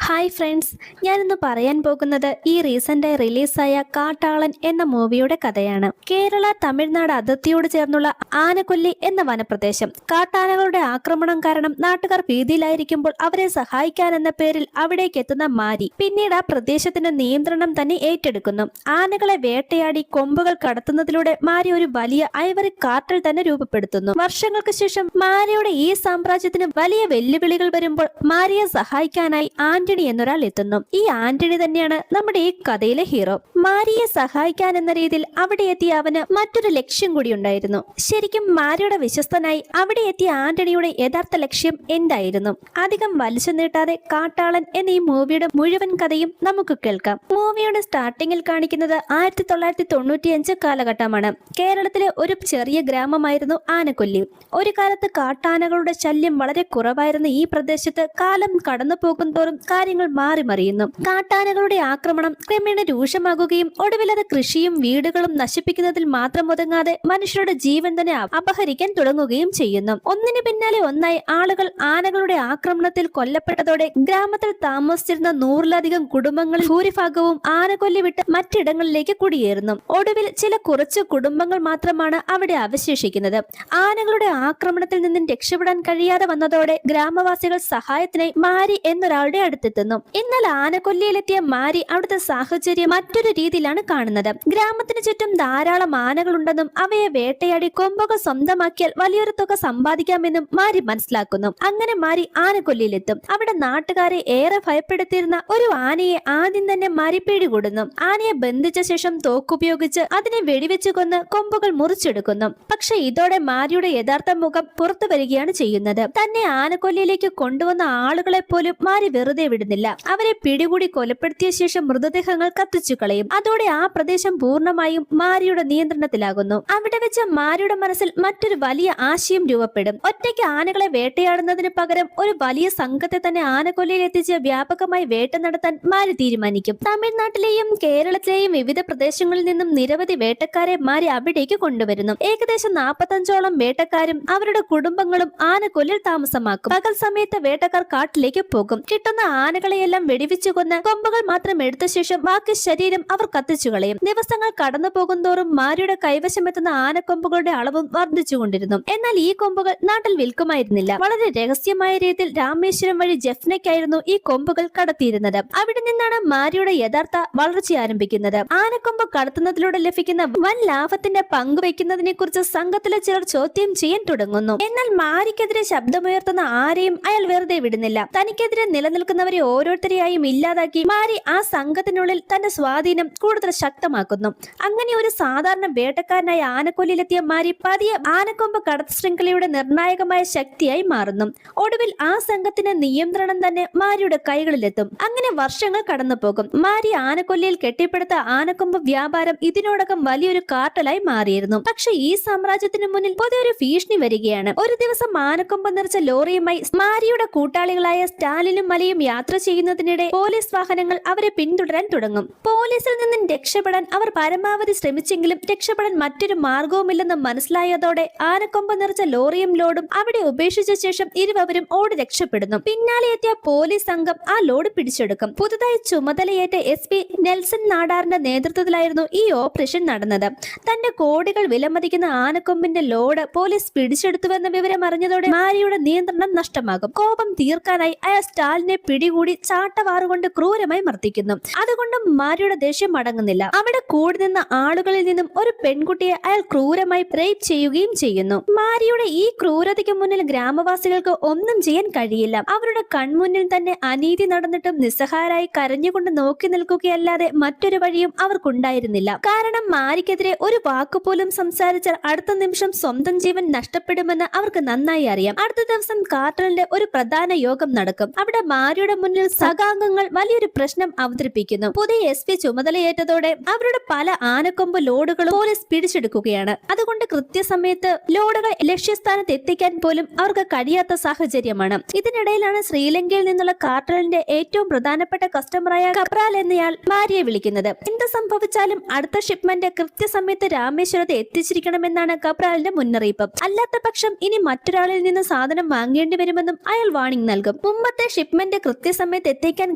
Hi friends, ഞാനിന്ന് പറയാൻ പോകുന്നത് ഈ റീസെൻ്റായി റിലീസായ കാട്ടാളൻ എന്ന മൂവിയുടെ കഥയാണ്. കേരള തമിഴ്നാട് അതിർത്തിയോട് ചേർന്നുള്ള ആനക്കൊല്ലി എന്ന വനപ്രദേശം. കാട്ടാനകളുടെ ആക്രമണം കാരണം നാട്ടുകാർ ഭീതിയിലായിരിക്കുമ്പോൾ അവരെ സഹായിക്കാൻ എന്ന പേരിൽ അവിടേക്ക് എത്തുന്ന മാരി പിന്നീട് ആ പ്രദേശത്തിന്റെ നിയന്ത്രണം തന്നെ ഏറ്റെടുക്കുന്നു. ആനകളെ വേട്ടയാടി കൊമ്പുകൾ കടത്തുന്നതിലൂടെ മാരി ഒരു വലിയ ഐവറി കാർട്ടൽ തന്നെ രൂപപ്പെടുത്തുന്നു. വർഷങ്ങൾക്ക് ശേഷം മാരിയുടെ ഈ സാമ്രാജ്യത്തിന് വലിയ വെല്ലുവിളികൾ വരുമ്പോൾ മാരിയെ സഹായിക്കാനായി ആന്റണി എന്നൊരാൾ എത്തുന്നു. ഈ ആന്റണി തന്നെയാണ് നമ്മുടെ ഈ കഥയിലെ ഹീറോ. മാരിയെ സഹായിക്കാൻ എന്ന രീതിയിൽ അവിടെ എത്തിയ അവന് മറ്റൊരു ലക്ഷ്യം കൂടി ഉണ്ടായിരുന്നു. ശരിക്കും മാരിയുടെ വിശ്വസ്തനായി അവിടെ എത്തിയ ആന്റണിയുടെ യഥാർത്ഥ ലക്ഷ്യം എന്തായിരുന്നു? അധികം വലിച്ചു നീട്ടാതെ കാട്ടാളൻ എന്ന ഈ മൂവിയുടെ മുഴുവൻ കഥയും നമുക്ക് കേൾക്കാം. മൂവിയുടെ സ്റ്റാർട്ടിങ്ങിൽ കാണിക്കുന്നത് 1995 കാലഘട്ടമാണ്. കേരളത്തിലെ ഒരു ചെറിയ ഗ്രാമമായിരുന്നു ആനക്കൊല്ലി. ഒരു കാലത്ത് കാട്ടാനകളുടെ ശല്യം വളരെ കുറവായിരുന്ന ഈ പ്രദേശത്ത് കാലം കടന്നു പോകും തോറും കാര്യങ്ങൾ മാറി മറിയുന്നു. കാട്ടാനകളുടെ ആക്രമണം ക്രമേണ രൂക്ഷമാകുകയും ഒടുവിൽ അത് കൃഷിയും വീടുകളും നശിപ്പിക്കുന്നതിൽ മാത്രം ഒതുങ്ങാതെ മനുഷ്യരുടെ ജീവൻ തന്നെ അപഹരിക്കാൻ തുടങ്ങുകയും ചെയ്യുന്നു. ഒന്നിനു പിന്നാലെ ഒന്നായി ആളുകൾ ആനകളുടെ ആക്രമണത്തിൽ കൊല്ലപ്പെട്ടതോടെ ഗ്രാമത്തിൽ താമസിച്ചിരുന്ന 100-ലധികം കുടുംബങ്ങളിൽ ഭൂരിഭാഗവും ആനക്കൊല്ലി വിട്ട് മറ്റിടങ്ങളിലേക്ക് കുടിയേറുന്നു. ഒടുവിൽ ചില കുറച്ച് കുടുംബങ്ങൾ മാത്രമാണ് അവിടെ അവശേഷിക്കുന്നത്. ആനകളുടെ ആക്രമണത്തിൽ നിന്നും രക്ഷപ്പെടാൻ കഴിയാതെ വന്നതോടെ ഗ്രാമവാസികൾ സഹായത്തിനായി മാരി എന്നൊരാളുടെ അടുത്തെത്തുന്നു. എന്നാൽ ആനക്കൊല്ലിയിലെത്തിയ മാരി അവിടുത്തെ സാഹചര്യം മറ്റൊരു രീതിയിലാണ് കാണുന്നത്. ഗ്രാമത്തിന് ചുറ്റും ധാരാളം ആനകളുണ്ടെന്നും അവയെ വേട്ടയാടി കൊമ്പുകൾ സ്വന്തമാക്കിയാൽ വലിയൊരു തുക സമ്പാദിക്കാമെന്നും മാരി മനസ്സിലാക്കുന്നു. അങ്ങനെ മാരി ആനക്കൊല്ലിയിലെത്തും. അവിടെ നാട്ടുകാരെ ഏറെ ഭയപ്പെടുത്തിയിരുന്ന ഒരു ആനയെ ആദ്യം തന്നെ മാരി പിടികൂടുന്നു. ആനയെ ബന്ധിച്ച ശേഷം തോക്കുപയോഗിച്ച് അതിനെ വെടിവെച്ചു കൊന്ന് കൊമ്പുകൾ മുറിച്ചെടുക്കുന്നു. പക്ഷെ ഇതോടെ മാരിയുടെ യഥാർത്ഥ മുഖം പുറത്തു വരികയാണ് ചെയ്യുന്നത്. തന്നെ ആനക്കൊല്ലിയിലേക്ക് കൊണ്ടുവന്ന ആളുകളെ പോലും മാരി വെറുതെ വിടുന്നില്ല. അവരെ പിടികൂടി കൊലപ്പെടുത്തിയ ശേഷം മൃതദേഹങ്ങൾ കത്തിച്ചു കളയും. അതോടെ ആ പ്രദേശം പൂർണ്ണമായും മാരിയുടെ നിയന്ത്രണത്തിലാകുന്നു. അവിടെ വെച്ച് മാരിയുടെ മനസ്സിൽ മറ്റൊരു വലിയ ആശയം രൂപപ്പെടും. ഒറ്റയ്ക്ക് ആനകളെ വേട്ടയാടുന്നതിന് പകരം ഒരു വലിയ സംഘത്തെ തന്നെ ആനക്കൊല്ലിയിൽ എത്തിച്ച് വ്യാപകമായി വേട്ട നടത്താൻ മാരി തീരുമാനിക്കും. തമിഴ്നാട്ടിലെയും കേരളത്തിലെയും വിവിധ പ്രദേശങ്ങളിൽ നിന്നും നിരവധി വേട്ടക്കാരെ മാരി അവിടേക്ക് കൊണ്ടുവരുന്നു. ഏകദേശം 45ഓളം വേട്ടക്കാരും അവരുടെ കുടുംബങ്ങളും ആനക്കൊല്ലിൽ താമസമാക്കും. പകൽ സമയത്ത് വേട്ടക്കാർ കാട്ടിലേക്ക് പോകും. കിട്ടുന്ന ആനകളെയെല്ലാം വെടിവെച്ചു കൊന്ന് കൊമ്പുകൾ മാത്രം എടുത്ത ശേഷം ബാക്കി ശരീരം അവർ കത്തിച്ചു കളയും. ദിവസങ്ങൾ കടന്നു പോകുന്തോറും മാരിയുടെ കൈവശമെത്തുന്ന ആനക്കൊമ്പുകളുടെ അളവും വർദ്ധിച്ചുകൊണ്ടിരുന്നു. എന്നാൽ ഈ കൊമ്പുകൾ നാട്ടിൽ വിൽക്കുമായിരുന്നില്ല. വളരെ രഹസ്യമായ രീതിയിൽ രാമേശ്വരം വഴി ജഫ്നയ്ക്കായിരുന്നു ഈ കൊമ്പുകൾ കടത്തിയിരുന്നത്. അവിടെ നിന്നാണ് മാരിയുടെ യഥാർത്ഥ വളർച്ച ആരംഭിക്കുന്നത്. ആനക്കൊമ്പ് കടത്തുന്നതിലൂടെ ലഭിക്കുന്ന വൻ ലാഭത്തിന്റെ പങ്കുവയ്ക്കുന്നതിനെ കുറിച്ച് സംഘത്തിലെ ചിലർ ചോദ്യം ചെയ്യാൻ തുടങ്ങുന്നു. എന്നാൽ മാരിക്കെതിരെ ശബ്ദമുയർത്തുന്ന ആരെയും അയാൾ വെറുതെ വിടുന്നില്ല. തനിക്കെതിരെ നിലനിൽക്കുന്നവരെ ഓരോരുത്തരെയായും ഇല്ലാതാക്കി മാരി ആ സംഘത്തിനുള്ളിൽ തന്റെ സ്വാധീനം കൂടുതൽ ശക്തമാക്കുന്നു. അങ്ങനെ ഒരു സാധാരണ വേട്ടക്കാരനായ ആനക്കൊല്ലിയിലെത്തിയ മാരി പതിയെ ആനക്കൊമ്പ് കടത്ത് ശൃംഖലയുടെ നിർണായകമായ ശക്തിയായി മാറുന്നു. ഒടുവിൽ ആ സംഘത്തിന്റെ നിയന്ത്രണം തന്നെ മാരിയുടെ കൈകളിലെത്തും. അങ്ങനെ വർഷങ്ങൾ കടന്നു പോകും. മാരി ആനക്കൊല്ലിയിൽ കെട്ടിപ്പടുത്ത ആനക്കൊമ്പ് വ്യാപാരം ഇതിനോടകം വലിയൊരു കാർട്ടലായി മാറിയിരുന്നു. പക്ഷെ ഈ സാമ്രാജ്യത്തിന് മുന്നിൽ പുതിയൊരു ഭീഷണി വരികയാണ്. ഒരു ദിവസം ആനക്കൊമ്പ് നിറച്ച ലോറിയുമായി മാരിയുടെ കൂട്ടാളികളായ സ്റ്റാലിനും മലയും യാത്ര ചെയ്യുന്നതിനിടെ പോലീസ് വാഹനങ്ങൾ അവരെ പിന്തുടരാൻ തുടങ്ങും. പോലീസിൽ നിന്നും രക്ഷപ്പെടാൻ അവർ പരമാവധി ശ്രമിച്ചെങ്കിലും രക്ഷപ്പെടാൻ മറ്റൊരു മാർഗവുമില്ലെന്ന് മനസ്സിലായതോടെ ആനക്കൊമ്പ് നിറച്ച ലോറിയും ലോഡും അവിടെ ഉപേക്ഷിച്ച ശേഷം ഇരുവരും ഓടി രക്ഷപ്പെടുന്നു. പിന്നാലെ എത്തിയ പോലീസ് സംഘം ആ ലോഡ് പിടിച്ചെടുക്കും. പുതുതായി ചുമതലയേറ്റ SP നെൽസൺ നാടാറിന്റെ നേതൃത്വത്തിലായിരുന്നു ഈ ഓപ്പറേഷൻ നടന്നത്. തന്റെ കോടികൾ വിലമതിക്കുന്ന ആനക്കൊമ്പിന്റെ ലോഡ് പോലീസ് പിടിച്ചെടുത്തുവെന്ന വിവരം അറിഞ്ഞതോടെ മാരിയുടെ നിയന്ത്രണം നഷ്ടമാകും. കോപം തീർക്കാനായി അയാൾ സ്റ്റാലിനെ പിടികൂടി ചാട്ടവാറുകൊണ്ട് ക്രൂരമായി മർദ്ദിക്കുന്നു. അതുകൊണ്ട് മാരിയുടെ ദേഷ്യം അടങ്ങുന്നില്ല. അവിടെ കൂടി നിന്ന ആളുകളിൽ നിന്നും ഒരു പെൺകുട്ടിയെ അയാൾ ക്രൂരമായി റേപ്പ് ചെയ്യുകയും ചെയ്യുന്നു. മാരിയുടെ ഈ ക്രൂരതയ്ക്ക് മുന്നിൽ ഗ്രാമവാസികൾക്ക് ഒന്നും ചെയ്യാൻ കഴിയില്ല. അവരുടെ കൺമുന്നിൽ തന്നെ അനീതി നടന്നിട്ടും നിസ്സഹായരായി കരഞ്ഞുകൊണ്ട് നോക്കി നിൽക്കുകയല്ലാതെ മറ്റൊരു വഴിയും അവർക്കുണ്ടായിരുന്നില്ല. കാരണം മാരിക്കെതിരെ ഒരു വാക്കുപോലും സംസാരിച്ചാൽ അടുത്ത നിമിഷം സ്വന്തം ജീവൻ നഷ്ടപ്പെടുമെന്ന് അവർക്ക് നന്നായി അറിയാം. അടുത്ത ദിവസം കാർട്ടലിന്റെ ഒരു പ്രധാന യോഗം നടക്കും. അവിടെ മാരിയുടെ മുന്നിൽ സഖാംഗങ്ങൾ വലിയൊരു പ്രശ്നം അവതരിപ്പിക്കുന്നു. പുതിയ SP ചുമതലയേറ്റതോടെ അവരുടെ പല ആനക്കൊമ്പ് ലോഡുകളും പോലീസ് പിടിച്ചെടുക്കുകയാണ്. അതുകൊണ്ട് കൃത്യസമയത്ത് ലോഡുകൾ ലക്ഷ്യസ്ഥാനത്ത് എത്തിക്കാൻ പോലും അവർക്ക് കഴിയാത്ത സാഹചര്യമാണ്. ഇതിനിടയിലാണ് ശ്രീലങ്കയിൽ നിന്നുള്ള കാർട്ടലിന്റെ ഏറ്റവും പ്രധാനപ്പെട്ട കസ്റ്റമറായ കപ്രാൽ എന്നയാൾ മാരിയെ വിളിക്കുന്നത്. എന്ത് സംഭവിച്ചാലും അടുത്ത ഷിപ്മെന്റ് കൃത്യസമയത്ത് രാമേശ്വരത്ത് എത്തിച്ചിരിക്കണമെന്നാണ് കപ്രാലിന്റെ മുന്നറിയിപ്പ്. അല്ലാത്ത പക്ഷം ഇനി മറ്റൊരാളിൽ നിന്ന് സാധനം വാങ്ങേണ്ടി വരുമെന്നും അയാൾ വാണിംഗ് നൽകും. മുമ്പത്തെ ഷിപ്മെന്റ് കൃത്യസമയത്ത് എത്തിക്കാൻ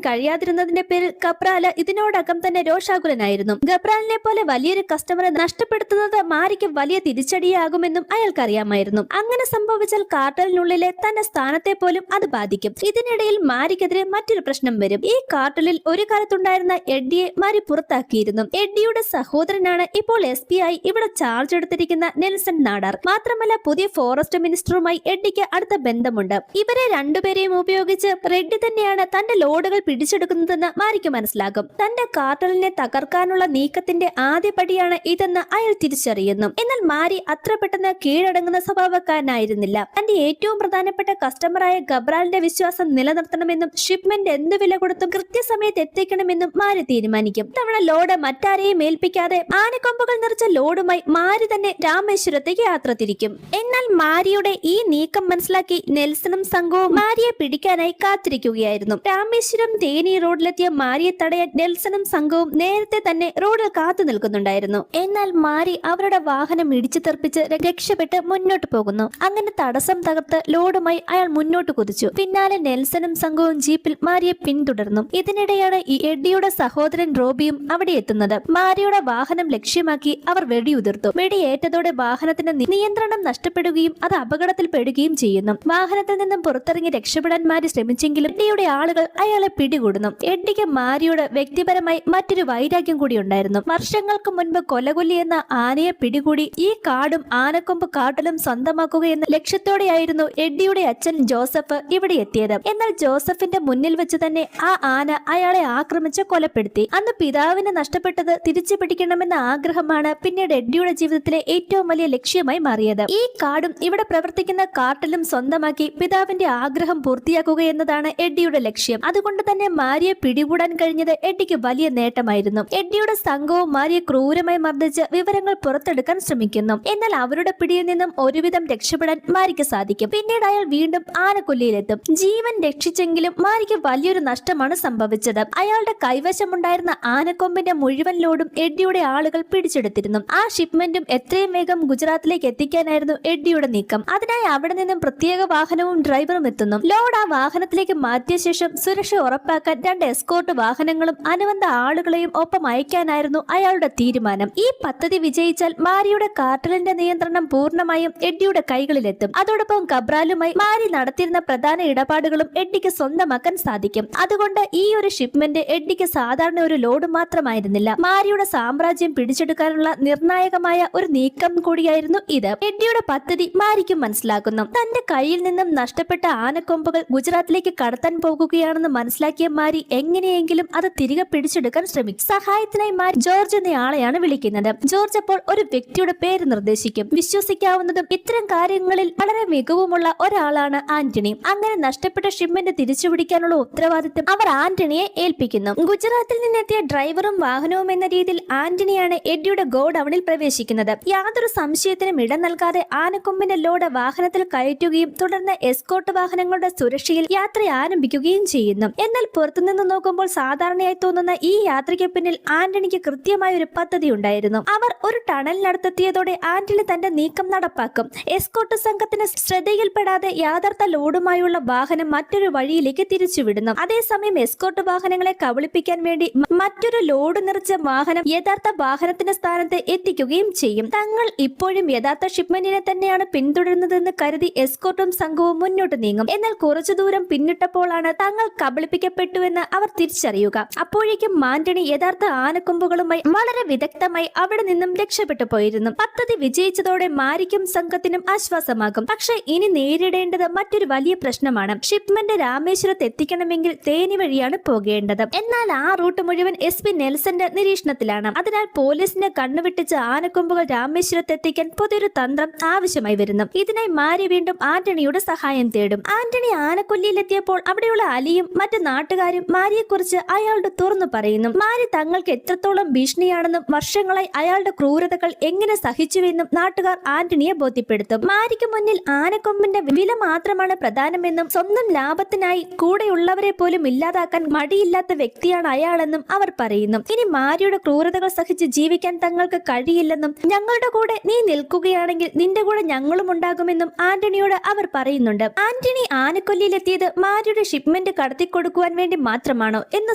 കഴിയാതിരുന്നതിന്റെ പേരിൽ ഗബ്രാല് ഇതിനോടകം തന്നെ രോഷാകുലനായിരുന്നു. ഗബ്രാലിനെ പോലെ വലിയൊരു കസ്റ്റമറെ നഷ്ടപ്പെടുത്തുന്നത് മാരിക്ക് വലിയ തിരിച്ചടിയാകുമെന്നും അയാൾക്കറിയാമായിരുന്നു. അങ്ങനെ സംഭവിച്ചാൽ കാർട്ടലിനുള്ളിലെ തന്റെ സ്ഥാനത്തെ പോലും അത് ബാധിക്കും. ഇതിനിടയിൽ മാരിക്കെതിരെ മറ്റൊരു പ്രശ്നം വരും. ഈ കാർട്ടലിൽ ഒരു കാലത്തുണ്ടായിരുന്ന എഡ്ഡിയെ മാരി പുറത്താക്കിയിരുന്നു. എഡ്ഡിയുടെ സഹോദരനാണ് ഇപ്പോൾ SP ആയി ഇവിടെ ചാർജ് എടുത്തിരിക്കുന്ന നെൽസൺ നാടാർ. മാത്രമല്ല പുതിയ ഫോറസ്റ്റ് മിനിസ്റ്ററുമായി എഡ്ഡിക്ക് അടുത്ത ബന്ധമുണ്ട്. ഇവരെ രണ്ടുപേരെയും ഉപയോഗിച്ച് റെഡ്ഡി തന്നെയാണ് തന്റെ ലോഡുകൾ പിടിച്ചെടുക്കുന്നതെന്ന് മാരിക്ക് മനസ്സിലാകും. തന്റെ കാർട്ടലിനെ തകർക്കാനുള്ള നീക്കത്തിന്റെ ആദ്യ പടിയാണ് ഇതെന്ന് അയാൾ തിരിച്ചറിയുന്നു. എന്നാൽ മാരി അത്ര പെട്ടെന്ന് കീഴടങ്ങുന്ന സ്വഭാവക്കാരനായിരുന്നില്ല. തന്റെ ഏറ്റവും പ്രധാനപ്പെട്ട കസ്റ്റമറായ ഗബ്രാലിന്റെ വിശ്വാസം നിലനിർത്തണമെന്നും ഷിപ്മെന്റ് എന്ത് വില കൊടുത്തും കൃത്യസമയത്ത് എത്തിക്കണമെന്നും മാരി തീരുമാനിക്കും. തവണ ലോഡ് മറ്റാരെയും ഏൽപ്പിക്കാതെ ആനക്കൊമ്പുകൾ നിറച്ച ലോഡുമായി മാരി തന്നെ രാമേശ്വരത്തേക്ക് യാത്ര തിരിക്കും. എന്നാൽ മാരിയുടെ ഈ നീക്കം മനസ്സിലാക്കി നെൽസണും സംഘവും മാരിയെ പിടിക്കാനായി കാത്തിരിക്കുകയായിരുന്നു. രാമേശ്വരം തേനി റോഡിലെത്തിയ മാരിയെ തടയാൻ നെൽസണും സംഘവും നേരത്തെ തന്നെ റോഡിൽ കാത്തു നിൽക്കുന്നുണ്ടായിരുന്നു. എന്നാൽ മാരി അവരുടെ വാഹനം ഇടിച്ചു തെറിപ്പിച്ച് രക്ഷപ്പെട്ട് മുന്നോട്ട് പോകുന്നു. അങ്ങനെ തടസ്സം തകർത്ത് ലോഡുമായി അയാൾ മുന്നോട്ട് കുതിച്ചു. പിന്നാലെ നെൽസണും സംഘവും ജീപ്പിൽ മാരിയെ പിന്തുടർന്നു. ഇതിനിടെയാണ് ഈ എഡ്ഡിയുടെ സഹോദരൻ റോബിയും അവിടെ എത്തുന്നത്. മാരിയുടെ വാഹനം ലക്ഷ്യമാക്കി അവർ വെടിയുതിർത്തു. വെടിയേറ്റതോടെ വാഹനത്തിന്റെ നിയന്ത്രണം നഷ്ടപ്പെടുകയും അത് അപകടത്തിൽപ്പെടുകയും ചെയ്യുന്നു. വാഹനത്തിൽ നിന്നും പുറത്തിറങ്ങി രക്ഷപ്പെടാൻ മാരി ശ്രമിച്ചെങ്കിലും എഡ്ഡിയുടെ ആളുകൾ അയാളെ പിടികൂടുന്നു. എഡ്ഡിക്ക് മാരിയോട് വ്യക്തിപരമായി മറ്റൊരു വൈരാഗ്യം കൂടി ഉണ്ടായിരുന്നു. വർഷങ്ങൾക്ക് മുൻപ് കൊലകൊല്ലി എന്ന ആനയെ പിടികൂടി ഈ കാടും ആനക്കൊമ്പ് കാട്ടിലും സ്വന്തമാക്കുക എന്ന ലക്ഷ്യത്തോടെയായിരുന്നു എഡ്ഡിയുടെ അച്ഛൻ ജോസഫ് ഇവിടെ എത്തിയത്. എന്നാൽ ജോസഫിന്റെ മുന്നിൽ വെച്ച് തന്നെ ആ ആന അയാളെ ആക്രമിച്ച് കൊലപ്പെടുത്തി. അന്ന് പിതാവിനെ നഷ്ടപ്പെട്ടത് തിരിച്ചു പിടിക്കണമെന്ന ആഗ്രഹമാണ് പിന്നീട് എഡ്ഡിയുടെ ജീവിതത്തിലെ ഏറ്റവും വലിയ ലക്ഷ്യമായി മാറിയത്. ഈ കാടും ഇവിടെ പ്രവർത്തിക്കുന്ന കാട്ടിലും സ്വന്തമാക്കി പിതാവിന്റെ ആഗ്രഹം പൂർത്തിയാക്കുക എന്നതാണ് എഡ്ഡിയുടെ ലക്ഷ്യം. അതുകൊണ്ട് തന്നെ മാരിയെ പിടികൂടാൻ കഴിഞ്ഞത് എഡ്ഡിക്ക് വലിയ നേട്ടമായിരുന്നു. എഡ്ഡിയുടെ സംഘവും മാരിയെ ക്രൂരമായി മർദ്ദിച്ച് വിവരങ്ങൾ പുറത്തെടുക്കാൻ ശ്രമിക്കുന്നു. എന്നാൽ അവരുടെ പിടിയിൽ നിന്നും ഒരുവിധം രക്ഷപ്പെടാൻ മാരിക്ക് സാധിക്കും. പിന്നീട് അയാൾ വീണ്ടും ആനക്കൊല്ലിയിലെത്തും. ജീവൻ രക്ഷിച്ചെങ്കിലും മാരിക്ക് വലിയൊരു നഷ്ടമാണ് സംഭവിച്ചത്. അയാളുടെ കൈവശമുണ്ടായിരുന്ന ആനക്കൊമ്പിന്റെ മുഴുവൻ ലോഡും എഡ്ഡിയുടെ ആളുകൾ പിടിച്ചെടുത്തിരുന്നു. ആ ഷിപ്മെന്റും എത്രയും വേഗം ഗുജറാത്തിലേക്ക് എത്തിക്കാനായിരുന്നു എഡ്ഡിയുടെ നീക്കം. അതിനായി അവിടെ നിന്നും പ്രത്യേക വാഹനവും ഡ്രൈവറും എത്തുന്നു. ലോഡ് ആ വാഹനത്തിലേക്ക് മാറ്റിയ ശേഷം സുരക്ഷ ഉറപ്പാക്കാൻ 2 എസ്കോർട്ട് വാഹനങ്ങളും അനുബന്ധ ആളുകളെയും ഒപ്പം അയക്കാനായിരുന്നു അയാളുടെ തീരുമാനം. ഈ പദ്ധതി വിജയിച്ചാൽ മാരിയുടെ കാർട്ടലിന്റെ നിയന്ത്രണം പൂർണ്ണമായും എഡ്ഡിയുടെ കൈകളിലെത്തും. അതോടൊപ്പം ഗബ്രാലുമായി മാരി നടത്തിയിരുന്ന പ്രധാന ഇടപാടുകളും എഡ്ഡിക്ക് സ്വന്തമാക്കാൻ സാധിക്കും. അതുകൊണ്ട് ഈ ഒരു ഷിപ്മെന്റ് എഡ്ഡിക്ക് സാധാരണ ഒരു ലോഡ് മാത്രമായിരുന്നില്ല, മാരിയുടെ സാമ്രാജ്യം പിടിച്ചെടുക്കാനുള്ള നിർണായകമായ ഒരു നീക്കം കൂടിയായിരുന്നു ഇത്. എഡ്ഡിയുടെ പദ്ധതി മാരിക്കും മനസ്സിലാക്കുന്നു. തന്റെ കയ്യിൽ നിന്നും നഷ്ടപ്പെട്ട ആനക്കൊമ്പുകൾ ഗുജറാത്തിലേക്ക് കടത്താൻ പോകുകയാണെന്ന് മനസ്സിലാക്കിയ മാരി എങ്ങനെയെങ്കിലും അത് തിരികെ പിടിച്ചെടുക്കാൻ ശ്രമിക്കും. സഹായത്തിനായി മാരി ജോർജ് എന്നയാളെയാണ് വിളിക്കുന്നത്. ജോർജ് അപ്പോൾ ഒരു വ്യക്തിയുടെ പേര് നിർദ്ദേശിക്കും. വിശ്വസിക്കാവുന്നതും ഇത്തരം കാര്യങ്ങളിൽ വളരെ മികവുമുള്ള ഒരാളാണ് ആന്റണി. അങ്ങനെ നഷ്ടപ്പെട്ട ഷിപ്മെന്റ് തിരിച്ചുപിടിക്കാനുള്ള ഉത്തരവാദിത്തം അവർ ആന്റണിയെ ഏൽപ്പിക്കുന്നു. ഗുജറാത്തിൽ നിന്നെത്തിയ ഡ്രൈവറും വാഹനവും എന്ന രീതിയിൽ ആന്റണിയാണ് എഡ്ഡിയുടെ ഗോഡൌണിൽ പ്രവേശിക്കുന്നത്. യാതൊരു സംശയത്തിനും ഇടം നൽകാതെ ആനക്കൊമ്പിന്റെ ലോഡ് വാഹനത്തിൽ കയറ്റുകയും തുടർന്ന് എസ്കോർട്ട് വാഹനങ്ങളുടെ സുരക്ഷയിൽ യാത്ര ആരംഭിക്കുകയും ചെയ്യുന്നു. എന്നാൽ പുറത്തുനിന്ന് നോക്കുമ്പോൾ സാധാരണയായി തോന്നുന്ന ഈ യാത്രയ്ക്ക് പിന്നിൽ ആന്റണിക്ക് കൃത്യമായ ഒരു പദ്ധതി ഉണ്ടായിരുന്നു. അവർ ഒരു ടണലിനടുത്തെത്തിയതോടെ ആന്റണി തന്റെ നീക്കം നടപ്പാക്കും. എസ്കോർട്ട് സംഘത്തിന് ശ്രദ്ധയിൽപ്പെടാതെ യഥാർത്ഥ ലോഡുമായുള്ള വാഹനം മറ്റൊരു വഴിയിലേക്ക് തിരിച്ചുവിടുന്നു. അതേസമയം എസ്കോർട്ട് വാഹനങ്ങളെ കബളിപ്പിക്കാൻ വേണ്ടി മറ്റൊരു ലോഡ് നിറച്ച വാഹനം യഥാർത്ഥ വാഹനത്തിന്റെ സ്ഥാനത്ത് എത്തിക്കുകയും ചെയ്യും. തങ്ങൾ ഇപ്പോഴും യഥാർത്ഥ ഷിപ്മെന്റിനെ തന്നെയാണ് പിന്തുടരുന്നതെന്ന് കരുതി എസ്കോർട്ടും സംഘവും മുന്നോട്ട് നീങ്ങും. എന്നാൽ കുറച്ചു ദൂരം പിന്നിട്ടപ്പോഴാണ് തങ്ങൾ കബളിപ്പിക്കപ്പെട്ടുവെന്ന് അവർ തിരിച്ചറിയുക. അപ്പോഴേക്കും ആന്റണി യഥാർത്ഥ ആനക്കൊമ്പുകളുമായി വളരെ വിദഗ്ധമായി അവിടെ നിന്നും രക്ഷപ്പെട്ടു പോയിരുന്നു. പദ്ധതി വിജയിച്ചതോടെ മാരിക്കും സംഘത്തിനും ആശ്വാസമാകും. പക്ഷെ ഇനി നേരിടേണ്ടത് മറ്റൊരു വലിയ പ്രശ്നമാണ്. ഷിപ്മെന്റ് രാമേശ്വരത്ത് എത്തിക്കണമെങ്കിൽ തേനി വഴിയാണ് പോകേണ്ടത്. എന്നാൽ ആ റൂട്ട് മുഴുവൻ SP നെൽസന്റെ നിരീക്ഷണത്തിലാണ്. അതിനാൽ പോലീസിന്റെ കണ്ണുവിട്ടിച്ച് ആനക്കൊമ്പുകൾ രാമേശ്വരത്ത് എത്തിക്കാൻ പുതിയൊരു തന്ത്രം ആവശ്യമായി വരുന്നു. ഇതിനായി മാരി വീണ്ടും ആന്റണിയുടെ സഹായം തേടും. ആന്റണി ആനക്കൊല്ലിയിലെത്തിയപ്പോൾ അവിടെയുള്ള അലിയും മറ്റു നാട്ടുകാരും മാരിയെക്കുറിച്ച് അയാളുടെ തുറന്നു പറയുന്നു. മാരി തങ്ങൾക്ക് എത്രത്തോളം ഭീഷണിയാണെന്നും വർഷങ്ങളായി അയാളുടെ ക്രൂരതകൾ എങ്ങനെ സഹിച്ചുവെന്നും നാട്ടുകാർ ആന്റണിയെ ബോധ്യപ്പെടുത്തും. മാരിക്ക് മുന്നിൽ ആനക്കൊമ്പിന്റെ വില മാത്രമാണ് പ്രധാനമെന്നും സ്വന്തം ലാഭത്തിനായി കൂടെയുള്ളവരെ പോലും ഇല്ലാതാക്കാൻ മടിയില്ലാത്ത വ്യക്തിയാണ് അയാളെന്നും അവർ പറയുന്നു. ഇനി മാരിയുടെ ക്രൂരതകൾ സഹിച്ച് ജീവിക്കാൻ തങ്ങൾക്ക് കഴിയില്ലെന്നും ഞങ്ങളുടെ കൂടെ നീ നിൽക്കുകയാണെങ്കിൽ നിന്റെ കൂടെ ഞങ്ങളും ഉണ്ടാകുമെന്നും ആന്റണിയോട് അവർ പറയുന്നുണ്ട്. ആന്റണി ആനക്കൊല്ലിയിലെത്തിയത് മാരിയുടെ ഷിപ്മെന്റ് ഷിപ്മെന്റ് കടത്തിക്കൊടുക്കുവാൻ വേണ്ടി മാത്രമാണോ എന്ന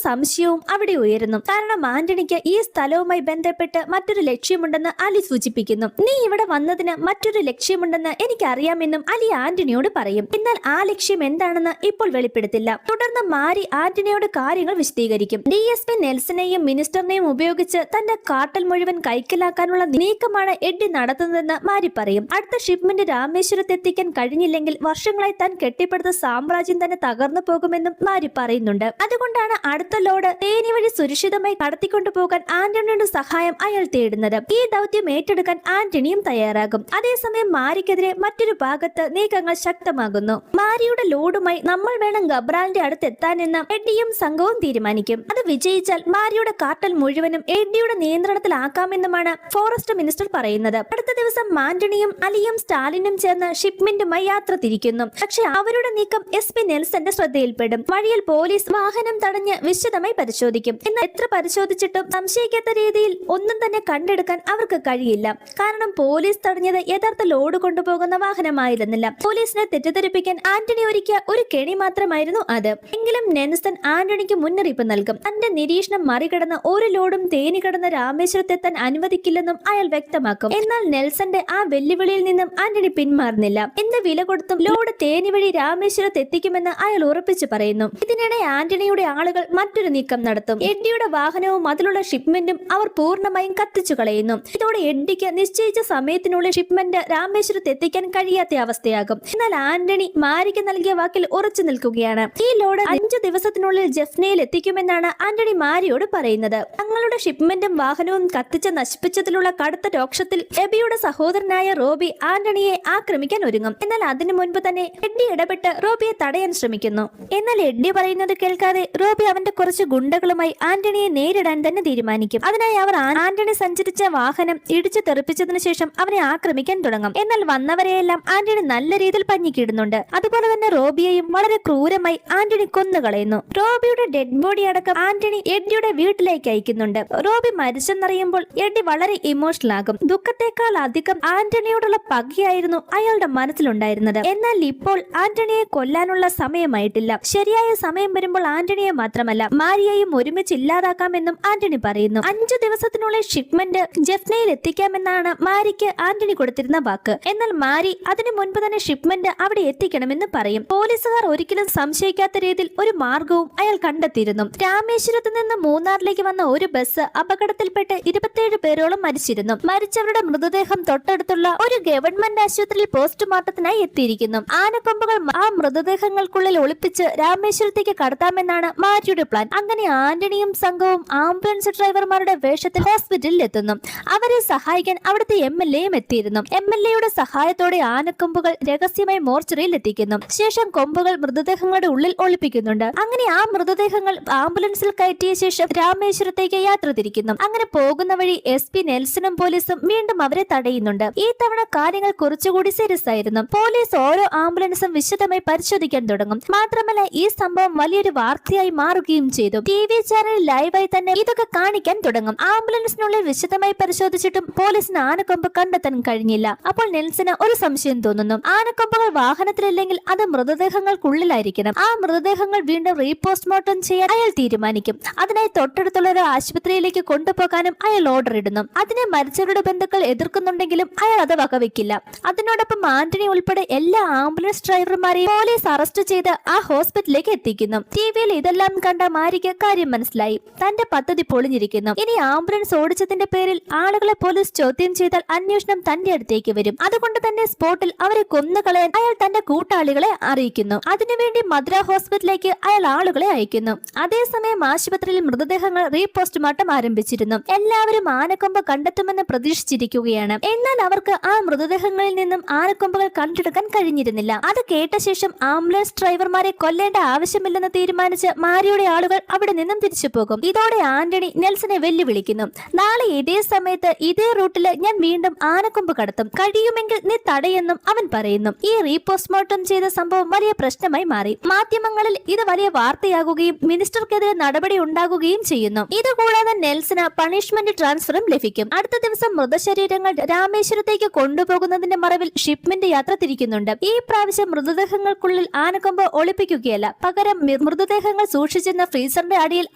സംശയവും അവിടെ ഉയരുന്നു. കാരണം ആന്റണിക്ക് ഈ സ്ഥലവുമായി ബന്ധപ്പെട്ട് മറ്റൊരു ലക്ഷ്യമുണ്ടെന്ന് അലി സൂചിപ്പിക്കുന്നു. നീ ഇവിടെ വന്നതിന് മറ്റൊരു ലക്ഷ്യമുണ്ടെന്ന് എനിക്കറിയാമെന്നും അലി ആന്റണിയോട് പറയും. എന്നാൽ ആ ലക്ഷ്യം എന്താണെന്ന് ഇപ്പോൾ വെളിപ്പെടുത്തില്ല. തുടർന്ന് മാരി ആന്റണിയോട് കാര്യങ്ങൾ വിശദീകരിക്കും. DSP നെൽസനെയും മിനിസ്റ്ററിനെയും ഉപയോഗിച്ച് തന്റെ കാട്ടൽ മുഴുവൻ കൈക്കലാക്കാനുള്ള നീക്കമാണ് എഡ്ഡി നടത്തുന്നതെന്ന് മാരി പറയും. അടുത്ത ഷിപ്മെന്റ് രാമേശ്വരത്ത് എത്തിക്കാൻ കഴിഞ്ഞില്ലെങ്കിൽ വർഷങ്ങളായി താൻ കെട്ടിപ്പടുത്ത സാമ്രാജ്യം തന്നെ തകർന്നു പോകുമെന്നും മാരി പറയുന്നുണ്ട്. അതുകൊണ്ടാണ് അടുത്ത ലോഡ് തേനി വഴി സുരക്ഷിതമായി കടത്തിക്കൊണ്ടുപോകാൻ ആന്റണിയുടെ സഹായം അയാൾ തേടുന്നത്. ഈ ദൗത്യം ഏറ്റെടുക്കാൻ ആന്റണിയും തയ്യാറാകും. അതേസമയം മാരിക്കെതിരെ മറ്റൊരു ഭാഗത്ത് നീക്കങ്ങൾ ശക്തമാകുന്നു. മാരിയുടെ ലോഡുമായി നമ്മൾ വേണം ഗബ്രാലിന്റെ അടുത്ത് എത്താനെന്ന് എഡ്ഡിയും സംഘവും തീരുമാനിക്കും. അത് വിജയിച്ചാൽ മാരിയുടെ കാട്ടൽ മുഴുവനും എഡ്ഡിയുടെ നിയന്ത്രണത്തിലാക്കാമെന്നുമാണ് ഫോറസ്റ്റ് മിനിസ്റ്റർ പറയുന്നത്. അടുത്ത ദിവസം ആന്റണിയും അലിയും സ്റ്റാലിനും ചേർന്ന് ഷിപ്മെന്റുമായി യാത്ര തിരിക്കുന്നു. പക്ഷെ അവരുടെ നീക്കം SP നെൽസന്റെ ശ്രദ്ധയിൽപ്പെടും. വഴിയിൽ പോലീസ് വാഹനം തടഞ്ഞ് വിശദമായി പരിശോധിക്കും. എന്നാൽ എത്ര പരിശോധിച്ചിട്ടും സംശയിക്കാത്ത രീതിയിൽ ഒന്നും തന്നെ കണ്ടെടുക്കാൻ അവർക്ക് കഴിയില്ല. കാരണം പോലീസ് തടഞ്ഞത് യഥാർത്ഥ ലോഡ് കൊണ്ടുപോകുന്ന വാഹനമായിരുന്നില്ല. പോലീസിനെ തെറ്റിദ്ധരിപ്പിക്കാൻ ആന്റണി ഒരുക്കിയ ഒരു കെണി മാത്രമായിരുന്നു അത്. എങ്കിലും നെൽസൺ ആന്റണിക്ക് മുന്നറിയിപ്പ് നൽകും. തന്റെ നിരീക്ഷണം മറികടന്ന് ഒരു ലോഡും തേനി കടന്ന് രാമേശ്വരത്തെത്താൻ അനുവദിക്കില്ലെന്നും അയാൾ വ്യക്തമാക്കും. എന്നാൽ നെൽസന്റെ ആ വെല്ലുവിളിയിൽ നിന്നും ആന്റണി പിന്മാറുന്നില്ല. എന്ത് വില കൊടുത്തും ലോഡ് തേനി വഴി രാമേശ്വരത്ത് എത്തിക്കുമെന്ന് അയാൾ ഉറപ്പിച്ചു പറയുന്നു. ഇതിനിടെ ആന്റണിയുടെ ആളുകൾ മറ്റൊരു നീക്കം നടത്തും. എഡ്ഡിയുടെ വാഹനവും അതിലുള്ള ഷിപ്മെന്റും അവർ പൂർണ്ണമായും കത്തിച്ചു കളയുന്നു. ഇതോടെ എഡ്ഡിക്ക് നിശ്ചയിച്ച സമയത്തിനുള്ളിൽ ഷിപ്മെന്റ് രാമേശ്വരത്ത് എത്തിക്കാൻ കഴിയാത്ത അവസ്ഥയാകും. എന്നാൽ ആന്റണി മാരിക്ക് നൽകിയ വാക്കിൽ ഉറച്ചു നിൽക്കുകയാണ്. ഈ ലോഡ് 5 ദിവസത്തിനുള്ളിൽ ജഫ്നയിൽ എത്തിക്കുമെന്നാണ് ആന്റണി മാരിയോട് പറയുന്നത്. തങ്ങളുടെ ഷിപ്മെന്റും വാഹനവും കത്തിച്ച് നശിപ്പിച്ചതിലുള്ള കടുത്ത രോക്ഷത്തിൽ എബിയുടെ സഹോദരനായ റോബി ആന്റണിയെ ആക്രമിക്കാൻ ഒരുങ്ങും. എന്നാൽ അതിനു മുൻപ് തന്നെ എഡ്ഡി ഇടപെട്ട് റോബിയെ തടയാൻ ശ്രമിക്കുന്നു. എന്നാൽ എഡ്ഡി പറയുന്നത് കേൾക്കാതെ റോബി അവന്റെ കുറച്ച് ഗുണ്ടകളുമായി ആന്റണിയെ നേരിടാൻ തന്നെ തീരുമാനിക്കും. അതിനായി അവർ ആന്റണി സഞ്ചരിച്ച വാഹനം ഇടിച്ചു തെറിപ്പിച്ചതിനു ശേഷം അവനെ ആക്രമിക്കാൻ തുടങ്ങും. എന്നാൽ വന്നവരെയെല്ലാം ആന്റണി നല്ല രീതിയിൽ പഞ്ഞിക്കിടുന്നുണ്ട്. അതുപോലെ തന്നെ റോബിയെയും വളരെ ക്രൂരമായി ആന്റണി കൊന്നുകളയുന്നു. റോബിയുടെ ഡെഡ് ബോഡി അടക്കം ആന്റണി എഡ്ഡിയുടെ വീട്ടിലേക്ക് അയക്കുന്നുണ്ട്. റോബി മരിച്ചെന്നറിയുമ്പോൾ എഡ്ഡി വളരെ ഇമോഷണൽ ആകും. ദുഃഖത്തെക്കാൾ അധികം ആന്റണിയോടുള്ള പകയായിരുന്നു അയാളുടെ മനസ്സിലുണ്ടായിരുന്നത്. എന്നാൽ ഇപ്പോൾ ആന്റണിയെ കൊല്ലാനുള്ള സമയമായിട്ടില്ല. ശരിയായ സമയം വരുമ്പോൾ ആന്റണിയെ മാത്രമല്ല മാരിയെയും ഒരുമിച്ച് ഇല്ലാതാക്കാമെന്നും ആന്റണി പറയുന്നു. 5 ദിവസത്തിനുള്ളിൽ ഷിപ്മെന്റ് ജഫ്നയിൽ എത്തിക്കാമെന്നാണ് മാരിക്ക് ആന്റണി കൊടുത്തിരുന്ന വാക്ക്. എന്നാൽ മാരി അതിനു മുൻപ് തന്നെ ഷിപ്മെന്റ് അവിടെ എത്തിക്കണമെന്ന് പറയും. പോലീസുകാർ ഒരിക്കലും സംശയിക്കാത്ത രീതിയിൽ ഒരു മാർഗവും അയാൾ കണ്ടെത്തിയിരുന്നു. രാമേശ്വരത്ത് നിന്ന് മൂന്നാറിലേക്ക് വന്ന ഒരു ബസ് അപകടത്തിൽപ്പെട്ട് 27 പേരോളം മരിച്ചിരുന്നു. മരിച്ചവരുടെ മൃതദേഹം തൊട്ടടുത്തുള്ള ഒരു ഗവൺമെന്റ് ആശുപത്രിയിൽ പോസ്റ്റ്മോർട്ടത്തിനായി എത്തിയിരിക്കുന്നു. ആനക്കൊമ്പുകൾ ആ മൃതദേഹങ്ങൾക്കുള്ളിൽ ഒളിപ്പിച്ച് രാമേശ്വരത്തേക്ക് കടത്താമെന്നാണ് മാരിയുടെ പ്ലാൻ. അങ്ങനെ ആന്റണിയും സംഘവും ആംബുലൻസ് ഡ്രൈവർമാരുടെ വേഷത്തിൽ ഹോസ്പിറ്റലിൽ എത്തുന്നു. അവരെ സഹായിക്കാൻ അവിടുത്തെ MLAയും എത്തിയിരുന്നു. MLAയുടെ സഹായത്തോടെ ആനക്കൊമ്പുകൾ രഹസ്യമായി മോർച്ചറിയിൽ എത്തിക്കുന്നു. ശേഷം കൊമ്പുകൾ മൃതദേഹങ്ങളുടെ ഉള്ളിൽ ഒളിപ്പിക്കുന്നുണ്ട്. അങ്ങനെ ആ മൃതദേഹങ്ങൾ ആംബുലൻസിൽ കയറ്റിയ ശേഷം രാമേശ്വരത്തേക്ക് യാത്ര തിരിക്കുന്നു. അങ്ങനെ പോകുന്ന വഴി SP നെൽസണും പോലീസും വീണ്ടും അവരെ തടയുന്നുണ്ട്. ഈ തവണ കാര്യങ്ങൾ കുറച്ചുകൂടി സീരിയസ് ആയിരുന്നു. പോലീസ് ഓരോ ആംബുലൻസും വിശദമായി പരിശോധിക്കാൻ തുടങ്ങും. മാത്രമല്ല ഈ സംഭവം വലിയൊരു വാർത്തയായി മാറുകയും ചെയ്തു. TV ചാനൽ ലൈവായി തന്നെ ഇതൊക്കെ കാണിക്കാൻ തുടങ്ങും. ആംബുലൻസിനുള്ളിൽ വിശദമായി പരിശോധിച്ചിട്ടും പോലീസിന് ആനക്കൊമ്പ് കണ്ടെത്താൻ കഴിഞ്ഞില്ല. അപ്പോൾ നെൽസന് ഒരു സംശയം തോന്നുന്നു. ആനക്കൊമ്പുകൾ വാഹനത്തിലില്ലെങ്കിൽ അത് മൃതദേഹങ്ങൾക്കുള്ളിലായിരിക്കണം. ആ മൃതദേഹങ്ങൾ വീണ്ടും റീപോസ്റ്റ്മോർട്ടം ചെയ്യാൻ അയാൾ തീരുമാനിക്കും. അതിനായി തൊട്ടടുത്തുള്ള ഒരു ആശുപത്രിയിലേക്ക് കൊണ്ടുപോകാനും അയാൾ ഓർഡർ ഇടുന്നു. അതിനെ മരിച്ചവരുടെ ബന്ധുക്കൾ എതിർക്കുന്നുണ്ടെങ്കിലും അയാൾ അത് വകവെക്കില്ല. അതിനോടൊപ്പം ആന്റണി ഉൾപ്പെടെ എല്ലാ ആംബുലൻസ് ഡ്രൈവർമാരെയും പോലീസ് അറസ്റ്റ് ചെയ്ത് ആ ഹോസ്പിറ്റലിലേക്ക് എത്തിക്കുന്നു. TVയിൽ ഇതെല്ലാം കണ്ട മാരിക്ക് കാര്യം മനസ്സിലായി. തന്റെ പദ്ധതി പൊളിഞ്ഞിരിക്കുന്നു. ഇനി ആംബുലൻസ് ഓടിച്ചതിന്റെ പേരിൽ ആളുകളെ പോലീസ് ചോദ്യം ചെയ്താൽ അന്വേഷണം തന്റെ അടുത്തേക്ക് വരും. അതുകൊണ്ട് തന്നെ സ്പോട്ടിൽ അവരെ കൊന്നുകളയാൻ അയാൾ തന്റെ കൂട്ടാളികളെ അറിയിക്കുന്നു. അതിനുവേണ്ടി മദ്ര ഹോസ്പിറ്റലിലേക്ക് അയാൾ ആളുകളെ അയക്കുന്നു. അതേസമയം ആശുപത്രിയിൽ മൃതദേഹങ്ങൾ റീപോസ്റ്റ്മോർട്ടം ആരംഭിച്ചിരുന്നു. എല്ലാവരും ആനക്കൊമ്പ് കണ്ടെത്തുമെന്ന് പ്രതീക്ഷിച്ചിരിക്കുകയാണ്. എന്നാൽ അവർക്ക് ആ മൃതദേഹങ്ങളിൽ നിന്നും ആനക്കൊമ്പുകൾ കണ്ടെടുക്കാൻ കഴിഞ്ഞിരുന്നില്ല. അത് കേട്ട ശേഷം ആംബുലൻസ് ഡ്രൈവർമാരെ കൊല്ലേണ്ട ആവശ്യമില്ലെന്ന് തീരുമാനിച്ച് മാരിയുടെ ആളുകൾ അവിടെ നിന്നും തിരിച്ചു പോകും. ഇതോടെ ആന്റണി നെൽസനെ വെല്ലുവിളിക്കുന്നു. നാളെ ഇതേ സമയത്ത് ഇതേ റൂട്ടില് ഞാൻ വീണ്ടും ആനക്കൊമ്പ് കടത്തും. കഴിയുമെങ്കിൽ നീ തടയെന്നും അവൻ പറയുന്നു. ഈ റീപോസ്റ്റ്മോർട്ടം ചെയ്ത സംഭവം വലിയ പ്രശ്നമായി മാറി. മാധ്യമങ്ങളിൽ ഇത് വലിയ വാർത്തയാകുകയും മിനിസ്റ്റർക്കെതിരെ നടപടി ഉണ്ടാകുകയും ചെയ്യുന്നു. ഇതുകൂടാതെ നെൽസന് പണിഷ്മെന്റ് ട്രാൻസ്ഫറും ലഭിക്കും. അടുത്ത ദിവസം മൃതശരീരങ്ങൾ രാമേശ്വരത്തേക്ക് കൊണ്ടുപോകുന്നതിന്റെ മറവിൽ ഷിപ്മെന്റ് യാത്ര തിരിക്കുന്നുണ്ട്. ഈ പ്രാവശ്യം മൃതദേഹങ്ങൾക്കുള്ളിൽ ആനക്കൊമ്പ് ഒളിപ്പിക്കുകയല്ല, ചെയ്യുകയല്ല, പകരം മൃതദേഹങ്ങൾ സൂക്ഷിച്ചിരുന്ന ഫ്രീസറിന്റെ അടിയിൽ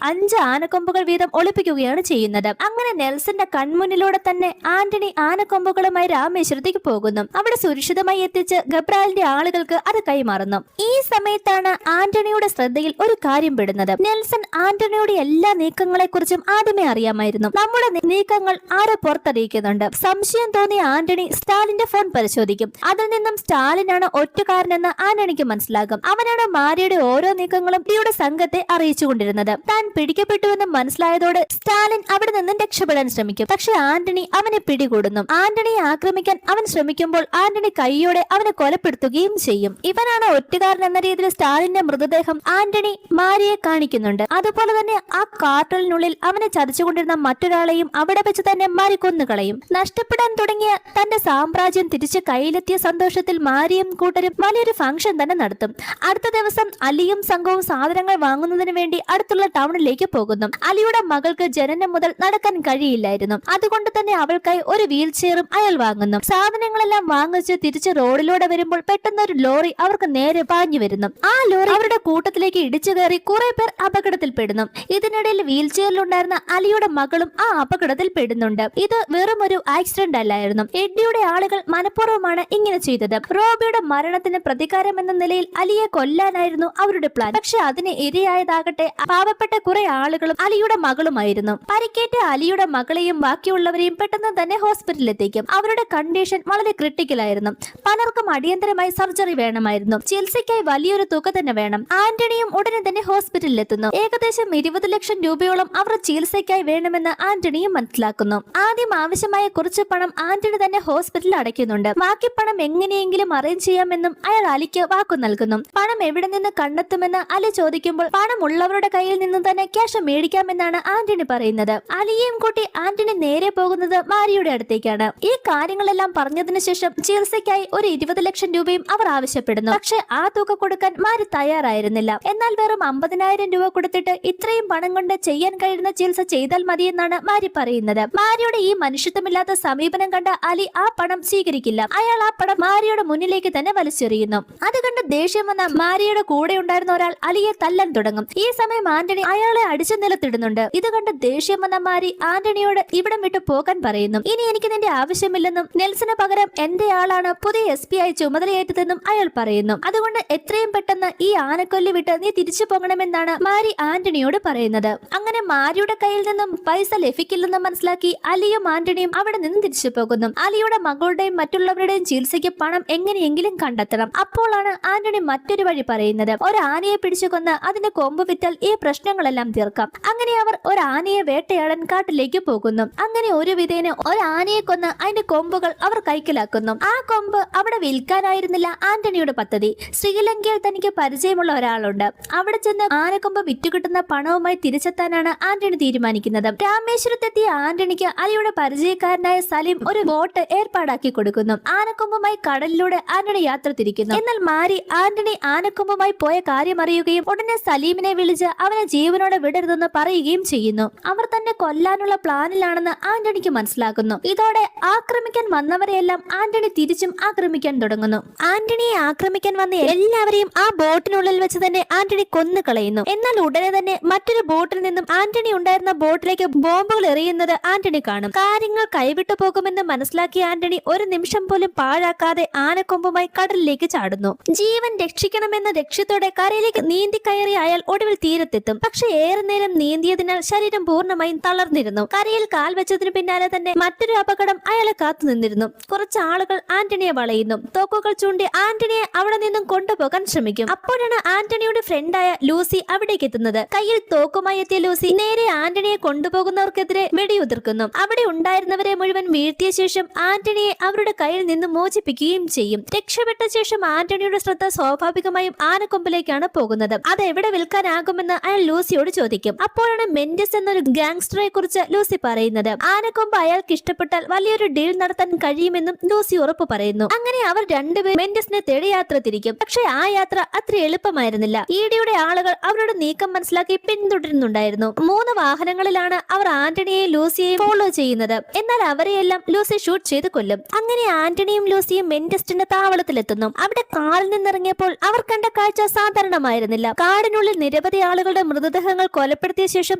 5 ആനക്കൊമ്പുകൾ വീതം ഒളിപ്പിക്കുകയാണ് ചെയ്യുന്നത്. അങ്ങനെ നെൽസന്റെ കൺമുന്നിലൂടെ തന്നെ ആന്റണി ആനക്കൊമ്പുകളുമായി രാമേശ്വരത്തേക്ക് പോകുന്നു. അവിടെ സുരക്ഷിതമായി എത്തിച്ച് ഗബ്രായലിന്റെ ആളുകൾക്ക് അത് കൈമാറുന്നു. ഈ സമയത്താണ് ആന്റണിയുടെ ശ്രദ്ധയിൽ ഒരു കാര്യം പെടുന്നത്. നെൽസൺ ആന്റണിയുടെ എല്ലാ നീക്കങ്ങളെ കുറിച്ചും ആദ്യമേ അറിയാമായിരുന്നു. നമ്മുടെ നീക്കങ്ങൾ ആരോ പുറത്തറിയിക്കുന്നുണ്ട്. സംശയം തോന്നിയ ആന്റണി സ്റ്റാലിന്റെ ഫോൺ പരിശോധിക്കും. അതിൽ നിന്നും സ്റ്റാലിനാണ് ഒറ്റുകാരനെന്ന് ആന്റണിക്ക് മനസ്സിലാകും. അവനാണ് മാരിയുടെ ഓരോ നീക്കങ്ങളും യുടെ സംഘത്തെ അറിയിച്ചുകൊണ്ടിരുന്നത്. താൻ പിടിക്കപ്പെട്ടുവെന്ന് മനസ്സിലായതോടെ സ്റ്റാലിൻ അവിടെ നിന്നും രക്ഷപ്പെടാൻ ശ്രമിക്കും. പക്ഷെ ആന്റണി അവനെ പിടികൂടുന്നു. ആന്റണിയെ ആക്രമിക്കാൻ അവൻ ശ്രമിക്കുമ്പോൾ ആന്റണി കൈയോടെ അവനെ കൊലപ്പെടുത്തുകയും ചെയ്യും. ഇവനാണ് ഒറ്റുകാരൻ എന്ന രീതിയിൽ സ്റ്റാലിന്റെ മൃതദേഹം ആന്റണി മാരിയെ കാണിക്കുന്നുണ്ട്. അതുപോലെ തന്നെ ആ കാർട്ടലിനുള്ളിൽ അവനെ ചതിച്ചുകൊണ്ടിരുന്ന മറ്റൊരാളെയും അവിടെ വെച്ച് തന്നെ മാരി കൊന്നുകളയും. നഷ്ടപ്പെടാൻ തുടങ്ങിയ തന്റെ സാമ്രാജ്യം തിരിച്ച് കയ്യിലെത്തിയ സന്തോഷത്തിൽ മാരിയും കൂട്ടരും വലിയൊരു ഫംഗ്ഷൻ തന്നെ നടത്തും. അടുത്ത ദിവസം അലിയും സംഘവും സാധനങ്ങൾ വാങ്ങുന്നതിന് വേണ്ടി അടുത്തുള്ള ടൗണിലേക്ക് പോകുന്നു. അലിയുടെ മകൾക്ക് ജനനം മുതൽ നടക്കാൻ കഴിയില്ലായിരുന്നു. അതുകൊണ്ട് തന്നെ അവൾക്കായി ഒരു വീൽ ചെയറും അയാൾ വാങ്ങുന്നു. സാധനങ്ങളെല്ലാം വാങ്ങിച്ച് തിരിച്ച് റോഡിലൂടെ വരുമ്പോൾ പെട്ടെന്ന് ഒരു ലോറി അവർക്ക് നേരെ പാഞ്ഞു വരുന്നു. ആ ലോറി അവരുടെ കൂട്ടത്തിലേക്ക് ഇടിച്ചു കയറി കുറെ പേർ അപകടത്തിൽപ്പെടുന്നു. ഇതിനിടയിൽ വീൽ ചെയറിലുണ്ടായിരുന്ന അലിയുടെ മകളും ആ അപകടത്തിൽ പെടുന്നുണ്ട്. ഇത് വെറും ഒരു ആക്സിഡന്റ് അല്ലായിരുന്നു. എഡ്ഡിയുടെ ആളുകൾ മനഃപൂർവ്വമാണ് ഇങ്ങനെ ചെയ്തത്. റോബിയുടെ മരണത്തിന് പ്രതികാരം എന്ന നിലയിൽ അലിയെ കൊല്ലാനായിരുന്നു അവരുടെ പ്ലാൻ. പക്ഷെ അതിന് ഇരയായതാകട്ടെ പാവപ്പെട്ട കുറെ ആളുകളും അലിയുടെ മകളുമായിരുന്നു. പരിക്കേറ്റ അലിയുടെ മകളെയും ബാക്കിയുള്ളവരെയും പെട്ടെന്ന് തന്നെ ഹോസ്പിറ്റലിൽ എത്തിക്കും. അവരുടെ കണ്ടീഷൻ വളരെ ക്രിട്ടിക്കൽ ആയിരുന്നു. പലർക്കും അടിയന്തരമായി സർജറി വേണമായിരുന്നു. ചികിത്സയ്ക്കായി വലിയൊരു തുക തന്നെ വേണം. ആന്റണിയും ഉടനെ തന്നെ ഹോസ്പിറ്റലിൽ എത്തുന്നു. ഏകദേശം 20 ലക്ഷം രൂപയോളം അവർ ചികിത്സയ്ക്കായി വേണമെന്ന് ആന്റണിയും മനസ്സിലാക്കുന്നു. ആദ്യം ആവശ്യമായ കുറച്ച് പണം ആന്റണി തന്നെ ഹോസ്പിറ്റലിൽ അടയ്ക്കുന്നുണ്ട്. ബാക്കി പണം എങ്ങനെയെങ്കിലും അറേഞ്ച് ചെയ്യാമെന്നും അയാൾ അലിക്ക് വാക്കു നൽകുന്നു. പണം എവിടെ നിന്ന് കണ്ടെത്തുമെന്ന് അലി ചോദിക്കുമ്പോൾ പണമുള്ളവരുടെ കയ്യിൽ നിന്ന് തന്നെ ക്യാഷ് മേടിക്കാമെന്നാണ് ആന്റണി പറയുന്നത്. അലിയെയും കൂട്ടി ആന്റണി നേരെ പോകുന്നത് മാരിയുടെ അടുത്തേക്കാണ്. ഈ കാര്യങ്ങളെല്ലാം പറഞ്ഞതിനു ശേഷം ചികിത്സയ്ക്കായി ഒരു 20 ലക്ഷം രൂപയും അവർ ആവശ്യപ്പെടുന്നു. പക്ഷെ ആ തുക കൊടുക്കാൻ മാരി തയ്യാറായിരുന്നില്ല. എന്നാൽ വെറും 50,000 രൂപ കൊടുത്തിട്ട് ഇത്രയും പണം കൊണ്ട് ചെയ്യാൻ കഴിയുന്ന ചികിത്സ ചെയ്താൽ മതിയെന്നാണ് മാരി പറയുന്നത്. മാരിയുടെ ഈ മനുഷ്യത്വമില്ലാത്ത സമീപനം കണ്ട അലി ആ പണം സ്വീകരിക്കില്ല. അയാൾ ആ പണം മാരിയുടെ മുന്നിലേക്ക് തന്നെ വലിച്ചെറിയുന്നു. അത് കണ്ട് ദേഷ്യം വന്ന മാരിയുടെ കൂടെ ഉണ്ടായിരുന്ന ഒരാൾ അലിയെ തല്ലാൻ തുടങ്ങും. ഈ സമയം ആന്റണി അയാളെ അടിച്ചു നിലത്തിടുന്നുണ്ട്. ഇത് കണ്ട് ദേഷ്യം വന്ന മാരി ആന്റണിയോട് ഇവിടം വിട്ടു പോകാൻ പറയുന്നു. ഇനി എനിക്ക് നിന്റെ ആവശ്യമില്ലെന്നും നെൽസന് പകരം എന്റെ ആളാണ് പുതിയ SP ആയി ചുമതലയേറ്റതെന്നും അയാൾ പറയുന്നു. അതുകൊണ്ട് എത്രയും പെട്ടെന്ന് ഈ ആനക്കൊല്ലി വിട്ട് നീ തിരിച്ചു പോകണമെന്നാണ് മാരി ആന്റണിയോട് പറയുന്നത്. അങ്ങനെ മാരിയുടെ കയ്യിൽ നിന്നും പൈസ ലഭിക്കില്ലെന്ന് മനസ്സിലാക്കി അലിയും ആന്റണിയും അവിടെ നിന്ന് തിരിച്ചു പോകുന്നു. അലിയുടെ മകളുടെയും മറ്റുള്ളവരുടെയും ചികിത്സയ്ക്ക് പണം എങ്ങനെയെങ്കിലും കണ്ടെത്തണം. അപ്പോഴാണ് ആന്റണി മറ്റൊരു വഴി പറയുന്നത്. ഒരു ആനയെ പിടിച്ചു കൊന്ന് അതിന്റെ കൊമ്പ് വിറ്റാൽ ഈ പ്രശ്നങ്ങളെല്ലാം തീർക്കാം. അങ്ങനെ അവർ ഒരു ആനയെ വേട്ടയാടാൻ കാട്ടിലേക്ക് പോകുന്നു. അങ്ങനെ ഒരു വിധേന ഒരു ആനയെ കൊന്ന് അതിന്റെ കൊമ്പുകൾ അവർ കൈക്കലാക്കുന്നു. ആ കൊമ്പ് അവിടെ വിൽക്കാനായിരുന്നില്ല ആന്റണിയുടെ പദ്ധതി. ശ്രീലങ്കയിൽ തനിക്ക് പരിചയമുള്ള ഒരാളുണ്ട്. അവിടെ ചെന്ന് ആനക്കൊമ്പ് വിറ്റുകിട്ടുന്ന പണവുമായി തിരിച്ചെത്താനാണ് ആന്റണി തീരുമാനിക്കുന്നത്. രാമേശ്വരത്തെത്തിയ ആന്റണിക്ക് അലിയുടെ പരിചയക്കാരനായ സലീം ഒരു ബോട്ട് ഏർപ്പാടാക്കി കൊടുക്കുന്നു. ആനക്കൊമ്പുമായി കടലിലൂടെ ആന്റണി യാത്ര തിരിക്കുന്നു. എന്നാൽ മാരി ആന്റണി ആനക്കൊമ്പുമായി പോയ കാര്യം അറിയുകയും ഉടനെ സലീമിനെ വിളിച്ച് അവനെ ജീവനോടെ വിടരുതെന്ന് പറയുകയും ചെയ്യുന്നു. അവർ തന്നെ കൊല്ലാനുള്ള പ്ലാനിലാണെന്ന് ആന്റണിക്ക് മനസ്സിലാക്കുന്നു. ഇതോടെ ആക്രമിക്കാൻ വന്നവരെയെല്ലാം ആന്റണി തിരിച്ചും ആക്രമിക്കാൻ തുടങ്ങുന്നു. ആന്റണിയെ ആക്രമിക്കാൻ വന്ന എല്ലാവരെയും ആ ബോട്ടിനുള്ളിൽ വെച്ച് തന്നെ ആന്റണി കൊന്നു കളയുന്നു. എന്നാൽ ഉടനെ തന്നെ മറ്റൊരു ബോട്ടിൽ നിന്നും ആന്റണി ഉണ്ടായിരുന്ന ബോട്ടിലേക്ക് ബോംബുകൾ എറിയുന്നത് ആന്റണി കാണും. കാര്യങ്ങൾ കൈവിട്ടു പോകുമെന്ന് മനസ്സിലാക്കിയ ആന്റണി ഒരു നിമിഷം പോലും പാഴാക്കാതെ ആനക്കൊമ്പുമായി കടലിലേക്ക് ചാടുന്നു. ജീവൻ രക്ഷിക്കണമെന്ന ലക്ഷ്യത്തോടെ കരയിലേക്ക് നീന്തി കയറി അയാൾ ഒടുവിൽ തീരത്തെത്തും. പക്ഷെ ഏറെ നേരം നീന്തിയതിനാൽ ശരീരം പൂർണ്ണമായും തളർന്നിരുന്നു. കരയിൽ കാൽ വെച്ചതിനു പിന്നാലെ തന്നെ മറ്റൊരു അപകടം അയാളെ കാത്തു നിന്നിരുന്നു. കുറച്ച് ആളുകൾ ആന്റണിയെ വളയുന്നു. തോക്കുകൾ ചൂണ്ടി ആന്റണിയെ അവിടെ നിന്നും കൊണ്ടുപോകാൻ ശ്രമിക്കും. അപ്പോഴാണ് ആന്റണിയുടെ ഫ്രണ്ടായ ലൂസി അവിടേക്ക് എത്തുന്നത്. കയ്യിൽ തോക്കുമായി എത്തിയ ലൂസി നേരെ ആന്റണിയെ കൊണ്ടുപോകുന്നവർക്കെതിരെ വെടിയുതിർക്കുന്നു. അവിടെ ഉണ്ടായിരുന്നവരെ മുഴുവൻ വീഴ്ത്തിയ ശേഷം ആന്റണിയെ അവരുടെ കയ്യിൽ നിന്ന് മോചിപ്പിക്കുകയും ചെയ്യും. രക്ഷപ്പെട്ട ശേഷം ആന്റണിയുടെ ശ്രദ്ധ സ്വാഭാവികമായും ആനക്കൊമ്പിലേക്കാണ് പോകുന്നത്. അത് എവിടെ വിൽക്കാനാകുമെന്ന് അയാൾ ലൂസിയോട് ചോദിക്കും. അപ്പോഴാണ് മെൻഡിസ് എന്നൊരു ഗാങ്സ്റ്ററെ കുറിച്ച് ലൂസി പറയുന്നത്. ആനക്കൊമ്പ് അയാൾക്ക് ഇഷ്ടപ്പെട്ടാൽ വലിയൊരു ഡീൽ നടത്താൻ കഴിയുമെന്നും ലൂസി ഉറപ്പ് പറയുന്നു. അങ്ങനെ അവർ രണ്ടുപേരും മെൻഡിസിനെ തേടി യാത്ര തിരിക്കും. പക്ഷെ ആ യാത്ര അത്ര എളുപ്പമായിരുന്നില്ല. ഈഡിയുടെ ആളുകൾ അവരുടെ നീക്കം മനസ്സിലാക്കി പിന്തുടരുന്നുണ്ടായിരുന്നു. 3 വാഹനങ്ങളിലാണ് അവർ ആന്റണിയെയും ലൂസിയെയും ഫോളോ ചെയ്യുന്നത്. എന്നാൽ അവരെയെല്ലാം ലൂസി ഷൂട്ട് ചെയ്ത് കൊല്ലും. അങ്ങനെ ആന്റണിയും ലൂസിയും മെൻഡിസ്റ്റിന്റെ താവളത്തിലെത്തുന്നു. അവിടെ കാറിൽ നിന്നിറങ്ങിയപ്പോൾ അവർ കണ്ട കാഴ്ച സാധാരണമായിരുന്നില്ല. കാടിനുള്ളിൽ നിരവധി ആളുകളുടെ മൃതദേഹങ്ങൾ കൊലപ്പെടുത്തിയ ശേഷം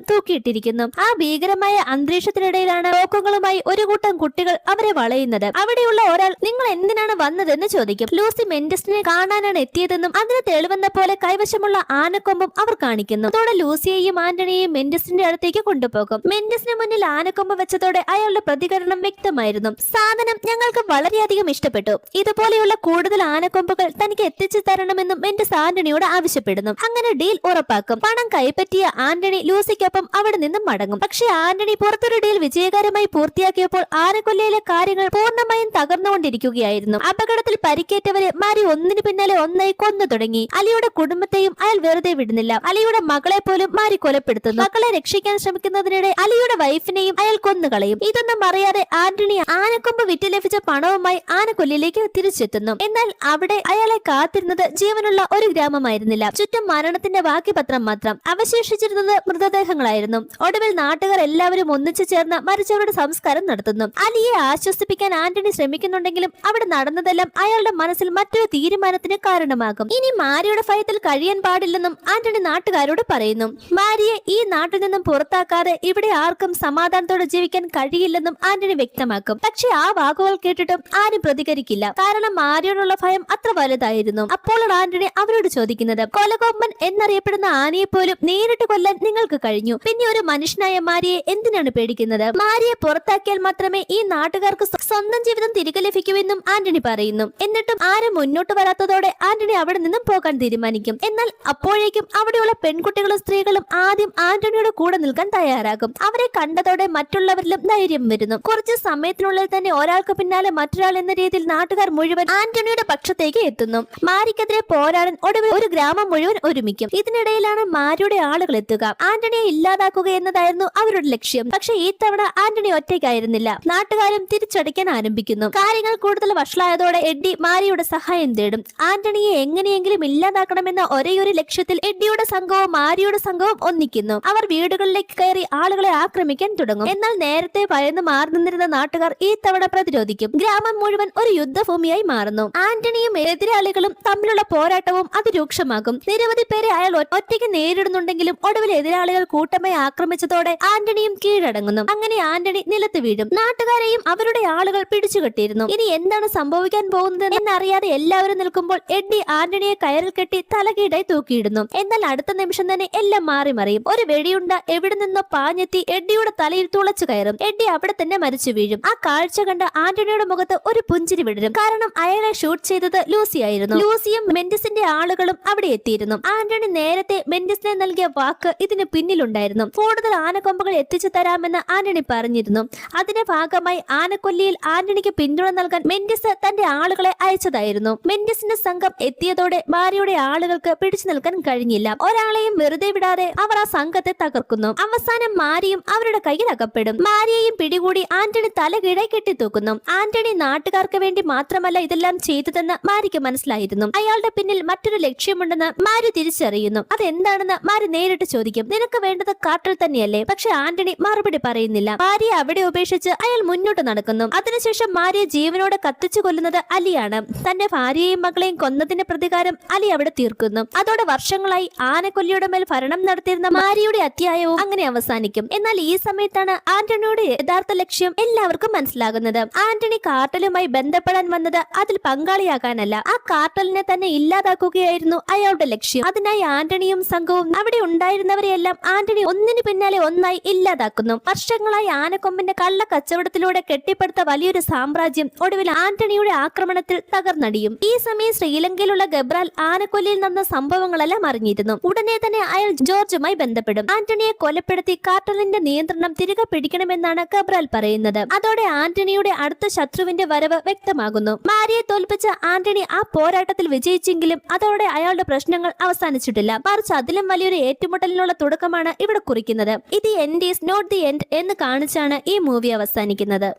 തൂക്കിയിട്ടിരിക്കുന്നു. ആ ഭീകരമായ അന്തരീക്ഷത്തിനിടയിലാണ് തോക്കുകളുമായി ഒരു കൂട്ടം കുട്ടികൾ അവരെ വളയുന്നത്. അവിടെയുള്ള ഒരാൾ നിങ്ങൾ എന്തിനാണ് വന്നതെന്ന് ചോദിക്കും. ലൂസി മെൻഡിസിനെ കാണാനാണ് എത്തിയതെന്നും അതിന് തെളിവെന്ന പോലെ കൈവശമുള്ള ആനക്കൊമ്പും അവർ കാണിക്കുന്നു. അതോടെ ലൂസിയെയും ആന്റണിയെയും മെൻഡിസിന്റെ അടുത്തേക്ക് കൊണ്ടുപോകും. മെൻഡിസിന് മുന്നിൽ ആനക്കൊമ്പ് വെച്ചതോടെ അയാളുടെ പ്രതികരണം വ്യക്തമായിരുന്നു. സാധനം ഞങ്ങൾക്ക് വളരെയധികം ഇഷ്ടപ്പെട്ടു. ഇതുപോലെയുള്ള കൂടുതൽ ആനക്കൊമ്പുകൾ തനിക്ക് എത്തിച്ചു തരണമെന്നും മെൻഡിസ് ആന്റണിയോട് ആവശ്യപ്പെടുന്നു. അങ്ങനെ ഡീൽ ഉറപ്പാക്കും. പണം കൈപ്പറ്റിയ ആന്റണി ലൂസിക്കൊപ്പം അവിടെ നിന്നും മടങ്ങും. പക്ഷേ ആന്റണി പുറത്തൊരു ഡീൽ വിജയകരമായി പൂർത്തിയാക്കിയപ്പോൾ ആനക്കൊല്ലയിലെ കാര്യങ്ങൾ പൂർണ്ണമായും തകർന്നുകൊണ്ടിരിക്കുകയായിരുന്നു. അപകടത്തിൽ പരിക്കേറ്റവരെ മാരി ഒന്നിനു പിന്നാലെ ഒന്നായി കൊന്നു തുടങ്ങി. അലിയുടെ കുടുംബത്തെയും അയാൾ വെറുതെ വിടുന്നില്ല. അലിയുടെ മകളെ പോലും മാരി കൊലപ്പെടുത്തുന്നു. മകളെ രക്ഷിക്കാൻ ശ്രമിക്കുന്നതിനിടെ അലിയുടെ വൈഫിനെയും അയാൾ കൊന്നുകളയും. ഇതൊന്നും അറിയാതെ ആന്റണി ആനക്കൊമ്പ് വിറ്റ് ലഭിച്ച പണവുമായി ആനക്കൊല്ലിലേക്ക് തിരിച്ചെത്തുന്നു. എന്നാൽ അവിടെ അയാളെ കാത്തിരുന്നത് ജീവനുള്ള ഒരു ഗ്രാമമായിരുന്നില്ല. ചുറ്റും മരണത്തിന്റെ ബാക്കി പത്രം മാത്രം. അവശേഷിച്ചിരുന്നത് മൃതദേഹങ്ങളായിരുന്നു. ഒടുവിൽ നാട്ടുകാർ എല്ലാവരും ഒന്നിച്ചു ചേർന്ന് മരിച്ചവരുടെ സംസ്കാരം നടത്തുന്നു. അലിയെ ആശ്വസിപ്പിക്കാൻ ആന്റണി ശ്രമിക്കുന്നുണ്ടെങ്കിലും അവിടെ നടന്നതെല്ലാം അയാളുടെ മനസ്സിൽ മറ്റൊരു തീരുമാനത്തിന് കാരണമാകും. ഇനി മാരിയുടെ ഭയത്തിൽ കഴിയാൻ പാടില്ലെന്നും ആന്റണി നാട്ടുകാരോട് പറയുന്നു. മാരിയെ ഈ നാട്ടിൽ നിന്നും പുറത്താക്കാതെ ഇവിടെ ആർക്കും സമാധാനത്തോടെ ജീവിക്കാൻ കഴിയില്ലെന്നും ആന്റണി വ്യക്തമാക്കും. പക്ഷെ ആ വാക്കുകൾ കേട്ടിട്ടും ആരും പ്രതികരിക്കില്ല. കാരണം മാരിയോടുള്ള ഭയം അത്ര വലുതായിരുന്നു. അപ്പോൾ ആന്റണി അവരോട് ചോദിക്കുന്നത്, കൊലകൊമ്പൻ എന്നറിയപ്പെടുന്ന ആനയെ പോലും നേരിട്ട് കൊല്ലാൻ നിങ്ങൾക്ക് കഴിഞ്ഞു. പിന്നെ ഒരു മനുഷ്യനായ മാരിയെ എന്തിനാണ് പേടിക്കുന്നത്? മാരിയെ പുറത്താക്കിയാൽ മാത്രമേ ഈ നാട്ടുകാർക്ക് സ്വന്തം ജീവിതം തിരികെ ലഭിക്കൂവെന്നും ആന്റണി പറയുന്നു. എന്നിട്ടും ആരും മുന്നോട്ട് വരാത്തതോടെ ആന്റണി അവിടെ നിന്നും പോകാൻ തീരുമാനിക്കും. എന്നാൽ അപ്പോഴേക്കും അവിടെയുള്ള പെൺകുട്ടികളും സ്ത്രീകളും ആദ്യം ആന്റണിയുടെ കൂടെ നിൽക്കാൻ തയ്യാറാകും. അവരെ കണ്ടതോടെ മറ്റുള്ളവരിലും ധൈര്യം വരുന്നു. കുറച്ച് സമയത്തിനുള്ളിൽ തന്നെ ഒരാൾക്ക് പിന്നാലെ മറ്റൊരാൾ എന്ന രീതിയിൽ നാട്ടുകാർ മുഴുവൻ ആന്റണിയുടെ പക്ഷത്തേക്ക് എത്തുന്നു. മാരിക്കെതിരെ പോരാടാൻ ഒടുവിൽ ഒരു ഗ്രാമം മുഴുവൻ ഒരുമിക്കും. ഇതിനിടയിലാണ് മാരിയുടെ ആളുകൾ എത്തുക. ആന്റണിയെ ഇല്ലാതാക്കുക എന്നതായിരുന്നു അവരുടെ ലക്ഷ്യം. പക്ഷെ ഈ തവണ ആന്റണി ഒറ്റയ്ക്കായിരുന്നില്ല. നാട്ടുകാരും തിരിച്ചടിക്കാൻ ആരംഭിക്കുന്നു. കാര്യങ്ങൾ കൂടുതൽ വഷളായതോടെ എഡ്ഡി മാരിയുടെ സഹായം തേടും. ആന്റണിയെ എങ്ങനെയെങ്കിലും ഇല്ലാതാക്കണമെന്ന ഒരേയൊരു ലക്ഷ്യത്തിൽ എഡ്ഡിയുടെ സംഘവും മാരിയുടെ സംഘവും ഒന്നിക്കുന്നു. അവർ വീടുകളിലേക്ക് കയറി ആളുകളെ ആക്രമിക്കാൻ തുടങ്ങും. എന്നാൽ നേരത്തെ ഭയന്ന് മാറി നിന്നിരുന്ന നാട്ടുകാർ ഈ തവണ പ്രതിരോധിക്കും. ഗ്രാമം മുഴുവൻ ഒരു യുദ്ധഭൂമിയായി മാറുന്നു. ആന്റണിയും എതിരാളികളും തമ്മിലുള്ള പോരാട്ടവും അതിരൂക്ഷമാകും. നിരവധി പേരെ അയാൾ ഒറ്റയ്ക്ക് നേരിടുന്നുണ്ടെങ്കിലും ഒടുവിൽ എതിരാളികൾ കൂട്ടമായി ആക്രമിച്ചതോടെ ആന്റണിയും കീഴടങ്ങുന്നു. അങ്ങനെ ആന്റണി നിലത്ത് വീഴും. നാട്ടുകാരെയും അവരുടെ ആളുകൾ പിടിച്ചുകെട്ടിയിരുന്നു. ഇനി എന്താണ് സംഭവിക്കാൻ പോകുന്നത് എന്നറിയാതെ എല്ലാവരും നിൽക്കുമ്പോൾ എഡ്ഡി ആന്റണിയെ കയറിൽ കെട്ടി തലകീടായി തൂക്കിയിടുന്നു. എന്നാൽ അടുത്ത നിമിഷം തന്നെ എല്ലാം മാറി മറിയും. ഒരു വെടിയുണ്ട എവിടെ നിന്നോ പാഞ്ഞെത്തി എഡ്ഡിയുടെ തലയിൽ തുളച്ചു കയറും. എഡ്ഡി അവിടെ തന്നെ മരിച്ചു വീഴും. ആ കാഴ്ച കണ്ട ആന്റണിയുടെ മുഖത്ത് ഒരു പുഞ്ചിരി വിടരും. കാരണം അയാളെ ഷൂട്ട് ചെയ്തത് ലൂസി ആയിരുന്നു. ലൂസിയും മെൻഡിസിന്റെ ആളുകളും അവിടെ എത്തിയിരുന്നു. ആന്റണി നേരത്തെ മെൻഡിസിനെ നൽകിയ വാക്ക് ഇതിന് പിന്നിലുണ്ടായിരുന്നു. കൂടുതൽ ആനക്കൊമ്പുകൾ എത്തിച്ചു തരാമെന്ന് ആന്റണി പറഞ്ഞിരുന്നു. അതിന്റെ ഭാഗമായി ആനക്കൊല്ലിയിൽ ആന്റണിക്ക് പിന്തുണ നൽകാൻ മെൻഡിസ് തന്റെ ആളുകളെ അയച്ചതായിരുന്നു. മെൻഡിസിന്റെ സംഘം എത്തിയതോടെ മാരിയുടെ ആളുകൾക്ക് പിടിച്ചു നിൽക്കാൻ കഴിഞ്ഞില്ല. ഒരാളെയും വെറുതെ വിടാതെ അവർ ആ സംഘത്തെ തകർക്കുന്നു. അവസാനം മാരിയും അവരുടെ കയ്യിൽ അകപ്പെടും. മാരിയെയും പിടികൂടി ആന്റണി തലകീഴായി കെട്ടിത്തൂക്കുന്നു. ആന്റണി നാട്ടുകാർക്ക് വേണ്ടി മാത്രമല്ല ഇതെല്ലാം ചെയ്തതെന്ന് മാരിക്ക് മനസ്സിലായിരുന്നു. അയാളുടെ പിന്നിൽ മറ്റൊരു ലക്ഷ്യമുണ്ടെന്ന് മാരി തിരിച്ചറിയുന്നു. അതെന്താണെന്ന് മാരി നേരിട്ട് ചോദിക്കും. നിനക്ക് വേണ്ടത് കാട്ടൽ തന്നെയല്ലേ? പക്ഷെ ആന്റണി മറുപടി പറയുന്നില്ല. മാരിയെ അവിടെ ഉപേക്ഷിച്ച് അയാൾ മുന്നോട്ട് നടക്കുന്നു. അതിനുശേഷം മാരിയെ ജീവനോടെ കത്തിച്ചു കൊല്ലുന്നത് അലിയാണ്. തന്റെ ഭാര്യയെയും മകളെയും കൊന്നതിന്റെ പ്രതികാരം അലി അവിടെ തീർക്കുന്നു. അതോടെ വർഷങ്ങളായി ആനക്കൊല്ലിയുടെ മേൽ ഭരണം നടത്തിയിരുന്ന മാരിയുടെ അധ്യായവും അങ്ങനെ അവസാനിക്കും. എന്നാൽ ഈ സമയത്താണ് ആന്റണിയുടെ യഥാർത്ഥ ലക്ഷ്യം എല്ലാവർക്കും മനസ്സിലാകുന്നത്. ആന്റണി കാർട്ടലുമായി ബന്ധപ്പെടാൻ വന്നത് അതിൽ പങ്കാളിയാകാനല്ല, ആ കാർട്ടലിനെ തന്നെ ഇല്ലാതാക്കുകയായിരുന്നു അയാളുടെ ലക്ഷ്യം. അതിനായി ആന്റണിയും സംഘവും അവിടെ ഉണ്ടായിരുന്നവരെയെല്ലാം ആന്റണി ഒന്നിനു പിന്നാലെ ഒന്നായി ഇല്ലാതാക്കുന്നു. വർഷങ്ങളായി ആനക്കൊമ്പിന്റെ കള്ള കച്ചവടത്തിലൂടെ കെട്ടിപ്പടുത്ത വലിയൊരു സാമ്രാജ്യം ഒടുവിൽ ആന്റണിയുടെ ആക്രമണത്തിൽ തകർന്നടിയും. ഈ സമയം ശ്രീലങ്കയിലുള്ള ഗബ്രാൽ ആനക്കൊല്ലിയിൽ നടന്ന സംഭവങ്ങളെല്ലാം അറിഞ്ഞിരുന്നു. ഉടനെ തന്നെ അയാൾ ജോർജുമായി ബന്ധപ്പെടും. ആന്റണിയെ കൊലപ്പെടുത്തി കാർട്ടലിന്റെ നിയന്ത്രണം തിരികെ പിടിക്കണമെന്നാണ് ഗബ്രാൽ പറയുന്നത്. അതോടെ ആന്റണിയുടെ അടുത്ത ശത്രുവിന്റെ വരവ് വ്യക്തമാകുന്നു. മാരിയെ തോൽപ്പിച്ച ആന്റണി ആ പോരാട്ടത്തിൽ വിജയിച്ചെങ്കിലും അതോടെ അയാളുടെ പ്രശ്നങ്ങൾ അവസാനിച്ചിട്ടില്ല. മറിച്ച് അതിലും വലിയൊരു ഏറ്റുമുട്ടലിനുള്ള തുടക്കമാണ് ഇവിടെ കുറിക്കുന്നത്. ഇത് end is not the end എന്ന് കാണിച്ചാണ് ഈ മൂവി അവസാനിക്കുന്നത്.